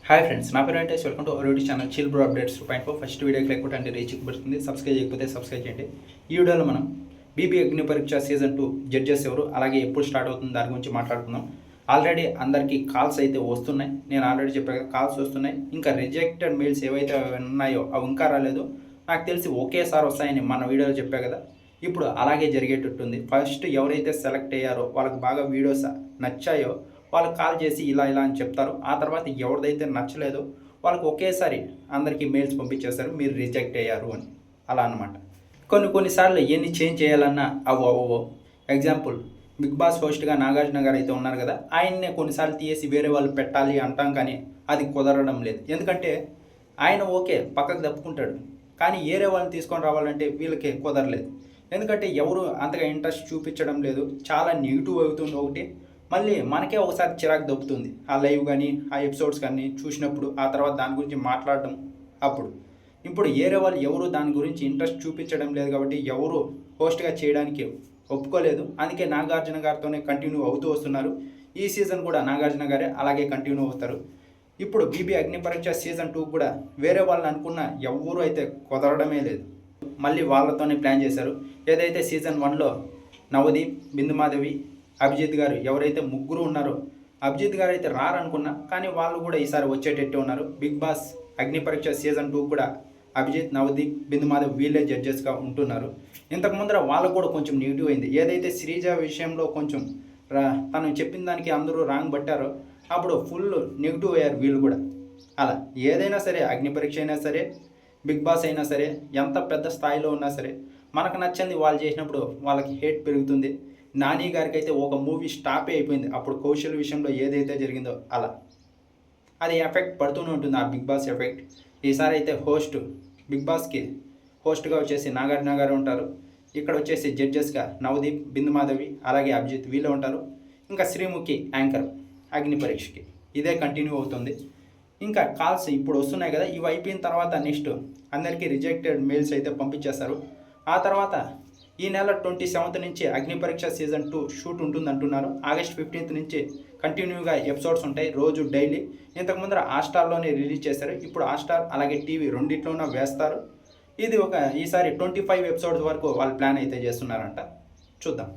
Hi friends, నా పేరు Venkatesh. Welcome to our YouTube channel chill bro updates 2.4. First వీడియోకి లేకపోతే అంటే రీచ్ పడుతుంది. సబ్స్క్రైబ్ చేయకపోతే సబ్స్క్రైబ్ చేయండి. ఈ వీడియోలో మనం బీబీ అగ్ని పరీక్ష సీజన్ 2 జడ్జెస్ ఎవరు, అలాగే ఎప్పుడు స్టార్ట్ అవుతుంది దాని గురించి మాట్లాడుకుందాం. ఆల్రెడీ అందరికీ కాల్స్ అయితే వస్తున్నాయి. నేను ఆల్రెడీ చెప్పాను కదా, కాల్స్ వస్తున్నాయి. ఇంకా రిజెక్టెడ్ మెయిల్స్ ఏవైతే ఉన్నాయో అవి ఇంకా రాలేదు. నాకు తెలిసి ఒకేసారి వస్తాయని మన వీడియోలో చెప్పా కదా, ఇప్పుడు అలాగే జరిగేటట్టుంది. ఫస్ట్ ఎవరైతే సెలెక్ట్ అయ్యారో వాళ్ళకి బాగా వీడియోస్ నచ్చాయో వాళ్ళకి కాల్ చేసి ఇలా అని చెప్తారు. ఆ తర్వాత ఎవరిదైతే నచ్చలేదో వాళ్ళకి ఒకేసారి అందరికీ మెయిల్స్ పంపించేస్తారు, మీరు రిజెక్ట్ అయ్యారు అని. అలా అనమాట. కొన్నిసార్లు ఎన్ని చేంజ్ చేయాలన్నా అవ్వవో. ఎగ్జాంపుల్, బిగ్ బాస్ హోస్ట్గా నాగార్జున గారు అయితే ఉన్నారు కదా, ఆయన్నే కొన్నిసార్లు తీసి వేరే వాళ్ళు పెట్టాలి అంటాం, కానీ అది కుదరడం లేదు. ఎందుకంటే ఆయన ఓకే పక్కకు తప్పుకుంటాడు, కానీ వేరే వాళ్ళని తీసుకొని రావాలంటే వీళ్ళకి కుదరలేదు. ఎందుకంటే ఎవరు అంతగా ఇంట్రెస్ట్ చూపించడం లేదు, చాలా నెగిటివ్ అవుతుంది ఒకటి. మళ్ళీ మనకే ఒకసారి చిరాకు దొబ్బుతుంది ఆ లైవ్ కానీ ఆ ఎపిసోడ్స్ కానీ చూసినప్పుడు. ఆ తర్వాత దాని గురించి మాట్లాడడం. ఇప్పుడు వేరే వాళ్ళు ఎవరు దాని గురించి ఇంట్రెస్ట్ చూపించడం లేదు కాబట్టి ఎవరు హోస్ట్గా చేయడానికి ఒప్పుకోలేదు. అందుకే నాగార్జున గారితోనే కంటిన్యూ అవుతూ వస్తున్నారు. ఈ సీజన్ కూడా నాగార్జున గారే అలాగే కంటిన్యూ అవుతారు. ఇప్పుడు బీబీ అగ్ని పరీక్ష సీజన్ 2 కూడా వేరే వాళ్ళని అనుకున్న ఎవరు అయితే కుదరడమే లేదు. మళ్ళీ వాళ్ళతోనే ప్లాన్ చేశారు. ఏదైతే సీజన్ 1లో నవదీప్, బిందుమాధవి, అభిజిత్ గారు ఎవరైతే ముగ్గురు ఉన్నారో, అభిజిత్ గారు అయితే రారనుకున్నా, కానీ వాళ్ళు కూడా ఈసారి వచ్చేటట్టు ఉన్నారు. బిగ్ బాస్ అగ్ని పరీక్ష సీజన్ 2 కూడా అభిజిత్, నవదీప్, బిందుమాధవ్ వీళ్ళే జడ్జెస్గా ఉంటున్నారు. ఇంతకు ముందర వాళ్ళకు కూడా కొంచెం నెగిటివ్ అయింది. ఏదైతే శ్రీజ విషయంలో కొంచెం తను చెప్పిన దానికి అందరూ రాంగ్ పట్టారో అప్పుడు ఫుల్ నెగిటివ్ అయ్యారు వీళ్ళు కూడా. అలా ఏదైనా సరే, అగ్ని పరీక్ష అయినా సరే, బిగ్ బాస్ అయినా సరే, ఎంత పెద్ద స్థాయిలో ఉన్నా సరే, మనకు నచ్చింది వాళ్ళు చేసినప్పుడు వాళ్ళకి హేట్ పెరుగుతుంది. నాని గారికి అయితే ఒక మూవీ స్టాపే అయిపోయింది అప్పుడు కౌశల్ విషయంలో ఏదైతే జరిగిందో. అలా అది ఎఫెక్ట్ పడుతూనే ఉంటుంది, ఆ బిగ్ బాస్ ఎఫెక్ట్. ఈసారి అయితే బిగ్ బాస్కి హోస్ట్గా వచ్చేసి నాగార్జున గారు ఉంటారు. ఇక్కడ వచ్చేసి జడ్జెస్గా నవదీప్, బిందుమాధవి, అలాగే అభిజిత్ వీళ్ళు ఉంటారు. ఇంకా శ్రీముఖి యాంకర్ అగ్ని పరీక్షకి. ఇదే కంటిన్యూ అవుతుంది. ఇంకా కాల్స్ ఇప్పుడు వస్తున్నాయి కదా, ఇవి అయిపోయిన తర్వాత నెక్స్ట్ అందరికీ రిజెక్టెడ్ మెయిల్స్ అయితే పంపించేస్తారు. ఆ తర్వాత ఈ నెల 27th నుంచి అగ్ని పరీక్ష సీజన్ 2 షూట్ ఉంటుంది అంటున్నారు. August 15th నుంచి కంటిన్యూగా ఎపిసోడ్స్ ఉంటాయి, రోజు డైలీ. ఇంతకుముందర హాట్‌స్టార్లోనే రిలీజ్ చేశారు. ఇప్పుడు హాట్‌స్టార్ అలాగే టీవీ రెండిట్లోనూ వేస్తారు. ఇది ఈసారి 25 ఎపిసోడ్స్ వరకు వాళ్ళు ప్లాన్ అయితే చేస్తున్నారంట. చూద్దాం.